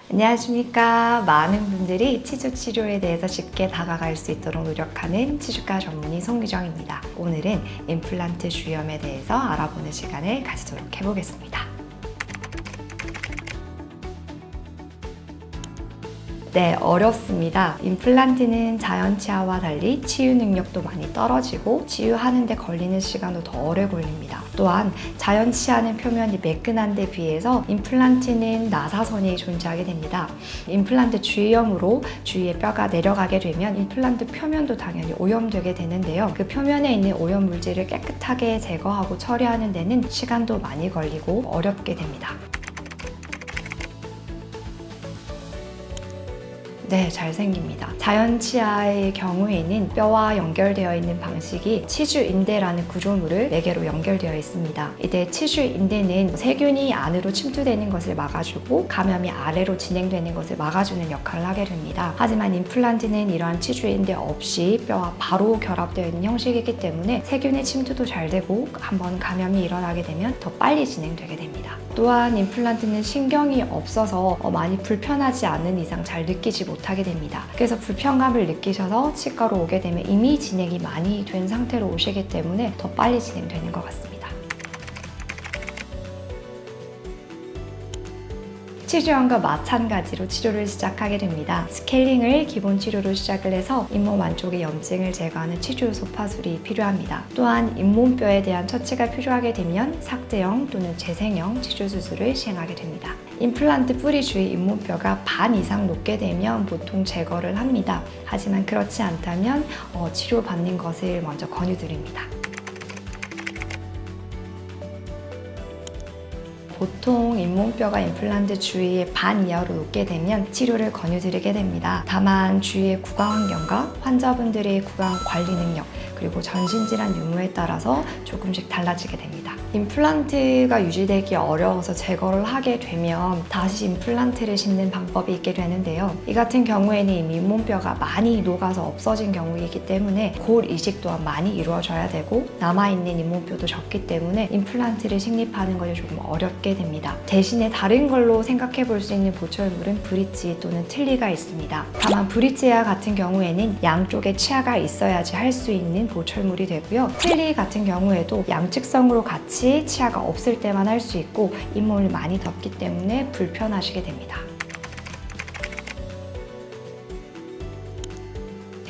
안녕하십니까. 많은 분들이 치주 치료에 대해서 쉽게 다가갈 수 있도록 노력하는 치주과 전문의 송규정입니다. 오늘은 임플란트 주위염에 대해서 알아보는 시간을 가지도록 해보겠습니다. 네, 어렵습니다. 임플란트는 자연 치아와 달리 치유 능력도 많이 떨어지고 치유하는 데 걸리는 시간도 더 오래 걸립니다. 또한 자연 치아는 표면이 매끈한 데 비해서 임플란트는 나사선이 존재하게 됩니다. 임플란트 주위염으로 주위의 뼈가 내려가게 되면 임플란트 표면도 당연히 오염되게 되는데요. 그 표면에 있는 오염 물질을 깨끗하게 제거하고 처리하는 데는 시간도 많이 걸리고 어렵게 됩니다. 네, 잘 생깁니다. 자연 치아의 경우에는 뼈와 연결되어 있는 방식이 치주인대라는 구조물을 4개로 연결되어 있습니다. 이때 치주인대는 세균이 안으로 침투되는 것을 막아주고 감염이 아래로 진행되는 것을 막아주는 역할을 하게 됩니다. 하지만 임플란트는 이러한 치주인대 없이 뼈와 바로 결합되어 있는 형식이기 때문에 세균의 침투도 잘 되고 한번 감염이 일어나게 되면 더 빨리 진행되게 됩니다. 또한 임플란트는 신경이 없어서 많이 불편하지 않는 이상 잘 느끼지 못하게 됩니다. 그래서 불편감을 느끼셔서 치과로 오게 되면 이미 진행이 많이 된 상태로 오시기 때문에 더 빨리 진행되는 것 같습니다. 치주염과 마찬가지로 치료를 시작하게 됩니다. 스케일링을 기본 치료로 시작을 해서 잇몸 안쪽의 염증을 제거하는 치주 소파술이 필요합니다. 또한 잇몸뼈에 대한 처치가 필요하게 되면 삭제형 또는 재생형 치주 수술을 시행하게 됩니다. 임플란트 뿌리 주위 잇몸뼈가 반 이상 녹게 되면 보통 제거를 합니다. 하지만 그렇지 않다면 치료받는 것을 먼저 권유드립니다. 보통 잇몸뼈가 임플란트 주위의 반 이하로 녹게 되면 치료를 권유드리게 됩니다. 다만 주위의 구강 환경과 환자분들의 구강 관리 능력 그리고 전신질환 유무에 따라서 조금씩 달라지게 됩니다. 임플란트가 유지되기 어려워서 제거를 하게 되면 다시 임플란트를 심는 방법이 있게 되는데요. 이 같은 경우에는 이미 잇몸뼈가 많이 녹아서 없어진 경우이기 때문에 골 이식 또한 많이 이루어져야 되고 남아있는 잇몸뼈도 적기 때문에 임플란트를 식립하는 것이 조금 어렵게 됩니다. 대신에 다른 걸로 생각해 볼 수 있는 보철물은 브릿지 또는 틀니가 있습니다. 다만 브릿지와 같은 경우에는 양쪽에 치아가 있어야지 할 수 있는 보철물이 되고요. 틀니 같은 경우에도 양측성으로 같이 치아가 없을 때만 할 수 있고 잇몸을 많이 덮기 때문에 불편하시게 됩니다.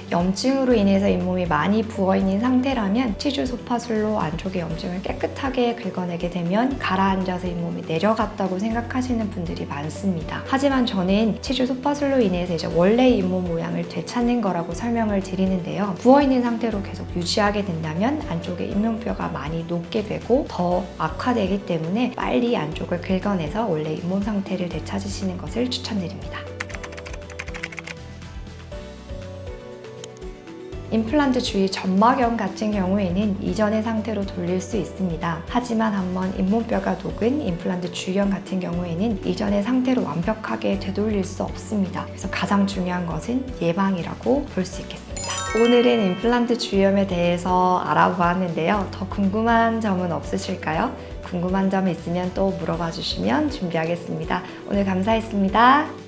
염증으로 인해서 잇몸이 많이 부어있는 상태라면 치주 소파술로 안쪽의 염증을 깨끗하게 긁어내게 되면 가라앉아서 잇몸이 내려갔다고 생각하시는 분들이 많습니다. 하지만 저는 치주 소파술로 인해서 이제 원래 잇몸 모양을 되찾는 거라고 설명을 드리는데요. 부어있는 상태로 계속 유지하게 된다면 안쪽에 잇몸뼈가 많이 녹게 되고 더 악화되기 때문에 빨리 안쪽을 긁어내서 원래 잇몸 상태를 되찾으시는 것을 추천드립니다. 임플란트 주위 점막염 같은 경우에는 이전의 상태로 돌릴 수 있습니다. 하지만 한번 잇몸뼈가 녹은 임플란트 주위염 같은 경우에는 이전의 상태로 완벽하게 되돌릴 수 없습니다. 그래서 가장 중요한 것은 예방이라고 볼 수 있겠습니다. 오늘은 임플란트 주위염에 대해서 알아보았는데요. 더 궁금한 점은 없으실까요? 궁금한 점 있으면 또 물어봐 주시면 준비하겠습니다. 오늘 감사했습니다.